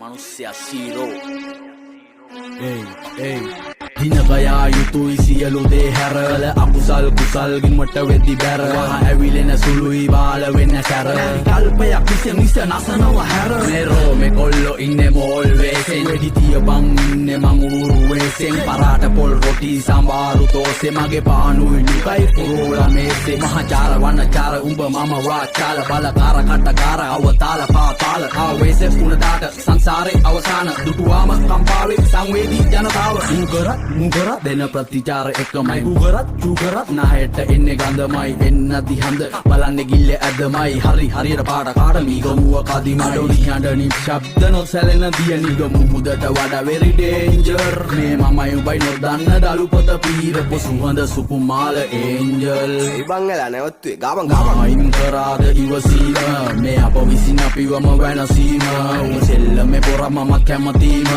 manusia zero. Hey. Dinagaya yutui siyalu de herala akusal kusal gimata weddi bera ඇවිලෙන සුළුයි බාල වෙන්න සැර කල්පයක් විස නසනවා හැර මෙරෝ මෙකොල්ලෝ ඉන්නේ මෝල් වේසෙන් වෙඩි තියපන් ඉන්නේ මං ඌරු වේසෙන් පරාට පොල් රොටි සම්බාරු තෝසේ මගේ පානුයි නිකයි පුරෝලා මේසේ මහචාර වනචාර උඹ මම වාචාල බලකාර කට්ටකාර අවතාල පාතාල ආවේසේ පුණදාට සංසාරේ අවසාන දුටුවාම කම්පාවේ සංවේදී ජනතාව මුගරත් දෙන ප්‍රතිචාර එකමයි උගරත් නායට එන්නේ ගඳමයි එන්න දිහඳ බලන්නේ ගිල්ල ඇදමයි හරියට පාට කාට මීගමුව කදි මඩොලි හඬ නිශ්ශබ්ද නොසැලෙන දිය නිගමු මුදට වඩා very danger මේ මමයි උඹයි නොදන්න දලු පොත පීරපු සුවඳ සුකුමාල angel ඉබංගලා නැවතුවේ ගාමන් අයින් කරාද ඉවසීම මේ අප විසින් අපිවම වෙනසීම උන් සෙල්ලමේ පොර මම කැමතිම